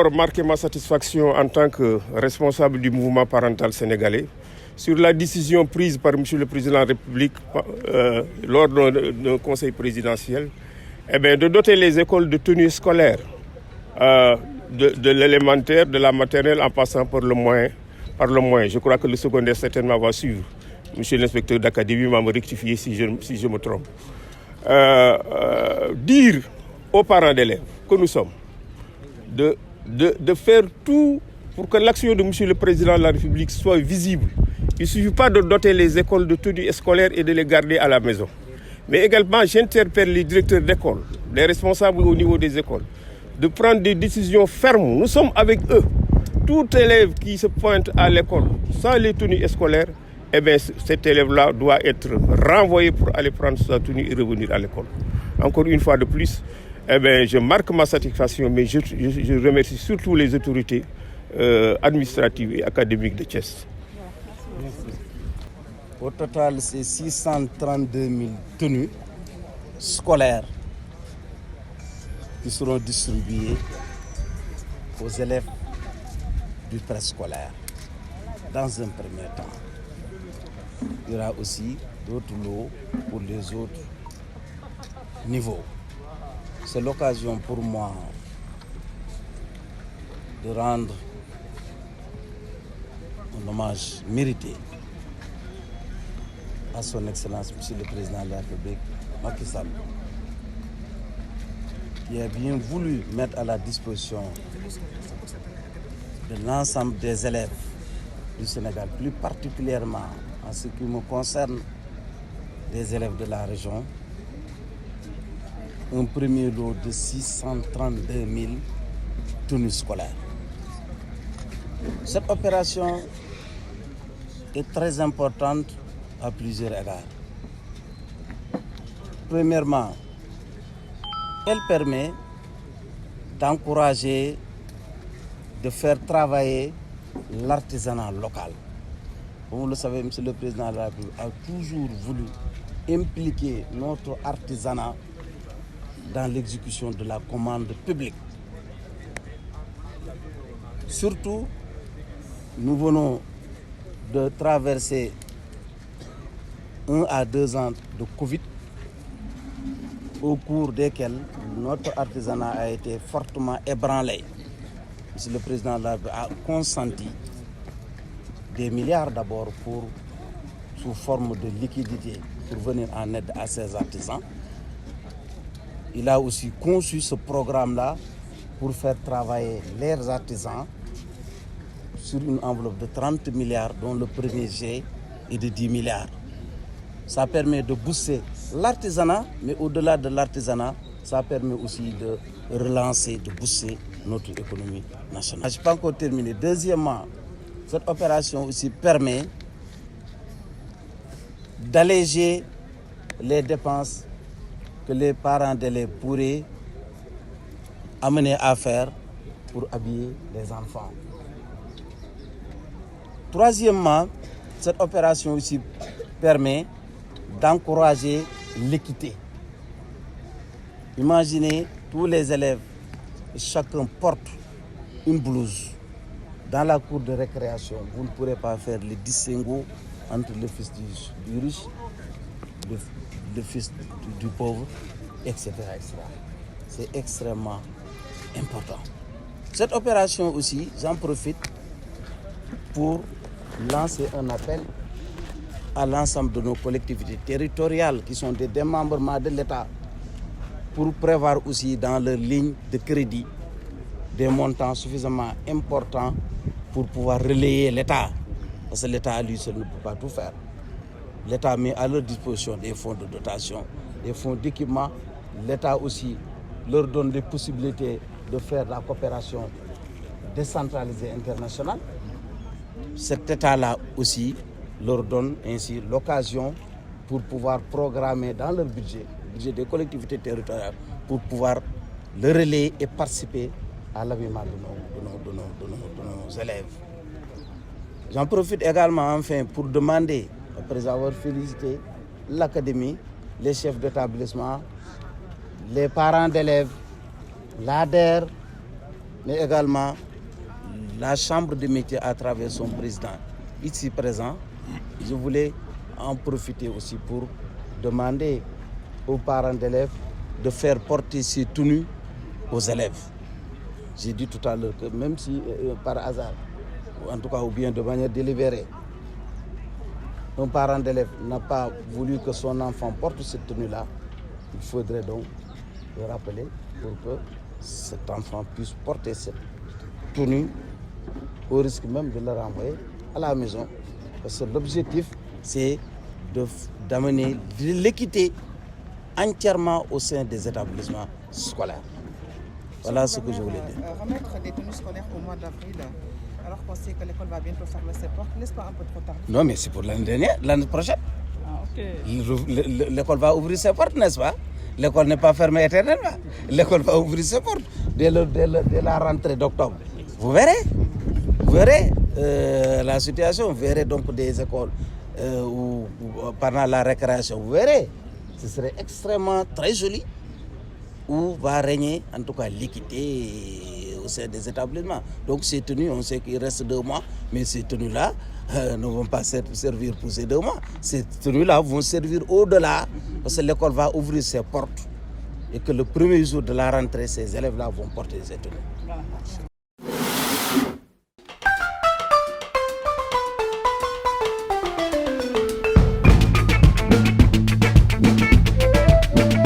d'abord marquer ma satisfaction en tant que responsable du mouvement parental sénégalais sur la décision prise par M. le Président de la République lors d'un conseil présidentiel de doter les écoles de tenues scolaires, de l'élémentaire, de la maternelle en passant par le moyen. Je crois que le secondaire certainement va suivre. Monsieur l'inspecteur d'académie m'a rectifié si je me trompe. Dire aux parents d'élèves que nous sommes de faire tout pour que l'action de M. le Président de la République soit visible. Il ne suffit pas de doter les écoles de tenues scolaires et de les garder à la maison. Mais également, j'interpelle les directeurs d'école, les responsables au niveau des écoles, de prendre des décisions fermes. Nous sommes avec eux. Tout élève qui se pointe à l'école sans les tenues scolaires, cet élève-là doit être renvoyé pour aller prendre sa tenue et revenir à l'école. Encore une fois de plus, je marque ma satisfaction, mais je remercie surtout les autorités administratives et académiques de Thiès. Au total, c'est 632 000 tenues scolaires qui seront distribuées aux élèves du préscolaire dans un premier temps. Il y aura aussi d'autres lots pour les autres niveaux. C'est l'occasion pour moi de rendre un hommage mérité à son Excellence, Monsieur le Président de la République, Macky Sall, qui a bien voulu mettre à la disposition de l'ensemble des élèves du Sénégal, plus particulièrement en ce qui me concerne, des élèves de la région, un premier lot de 632 000 tenues scolaires. Cette opération est très importante à plusieurs égards. Premièrement, elle permet d'encourager, de faire travailler l'artisanat local. Comme vous le savez, M. le Président de la République a toujours voulu impliquer notre artisanat dans l'exécution de la commande publique. Surtout, nous venons de traverser 1 à 2 ans de Covid, au cours desquels notre artisanat a été fortement ébranlé. Monsieur le Président de la République a consenti des milliards d'abord sous forme de liquidité pour venir en aide à ces artisans. Il a aussi conçu ce programme-là pour faire travailler leurs artisans sur une enveloppe de 30 milliards, dont le premier jet est de 10 milliards. Ça permet de booster l'artisanat, mais au-delà de l'artisanat, ça permet aussi de relancer, de booster notre économie nationale. Je n'ai pas encore terminé. Deuxièmement, cette opération aussi permet d'alléger les dépenses que les parents d'élèves pourraient amener à faire pour habiller les enfants. Troisièmement, cette opération aussi permet d'encourager l'équité. Imaginez tous les élèves, chacun porte une blouse. Dans la cour de récréation, vous ne pourrez pas faire le distinguo entre le fils du riche, le fils du pauvre, etc. C'est extrêmement important. Cette opération aussi, j'en profite pour lancer un appel à l'ensemble de nos collectivités territoriales qui sont des démembrements de l'État pour prévoir aussi dans leur ligne de crédit des montants suffisamment importants pour pouvoir relayer l'État. Parce que l'État à lui seul ne peut pas tout faire. L'État met à leur disposition des fonds de dotation, des fonds d'équipement. L'État aussi leur donne des possibilités de faire la coopération décentralisée internationale. Cet État-là aussi leur donne ainsi l'occasion pour pouvoir programmer dans leur budget, le budget des collectivités territoriales, pour pouvoir le relayer et participer à l'habillement de nos élèves. J'en profite également enfin pour demander, après avoir félicité l'académie, les chefs d'établissement, les parents d'élèves, l'ADER, mais également la Chambre des métiers à travers son président ici présent. Je voulais en profiter aussi pour demander aux parents d'élèves de faire porter ces tenues aux élèves. J'ai dit tout à l'heure que même si par hasard, ou en tout cas ou bien de manière délibérée, un parent d'élève n'a pas voulu que son enfant porte cette tenue-là, il faudrait donc le rappeler pour que cet enfant puisse porter cette tenue au risque même de le renvoyer à la maison. Parce que l'objectif, c'est d'amener de l'équité entièrement au sein des établissements scolaires. Voilà ce que je voulais dire. Remettre des tenues scolaires au mois d'avril, alors qu'on sait que l'école va bientôt fermer ses portes, n'est-ce pas un peu trop tard? Non, mais c'est pour l'année dernière, l'année prochaine. Ah, ok. L'école va ouvrir ses portes, n'est-ce pas? L'école n'est pas fermée éternellement. L'école va ouvrir ses portes dès la rentrée d'octobre. Vous verrez la situation, vous verrez donc des écoles où pendant la récréation, vous verrez, ce serait extrêmement très joli, où va régner en tout cas l'équité au sein des établissements. Donc ces tenues, on sait qu'il reste 2 mois, mais ces tenues-là ne vont pas servir pour ces 2 mois. Ces tenues-là vont servir au-delà, parce que l'école va ouvrir ses portes et que le premier jour de la rentrée, ces élèves-là vont porter ces tenues. Voilà.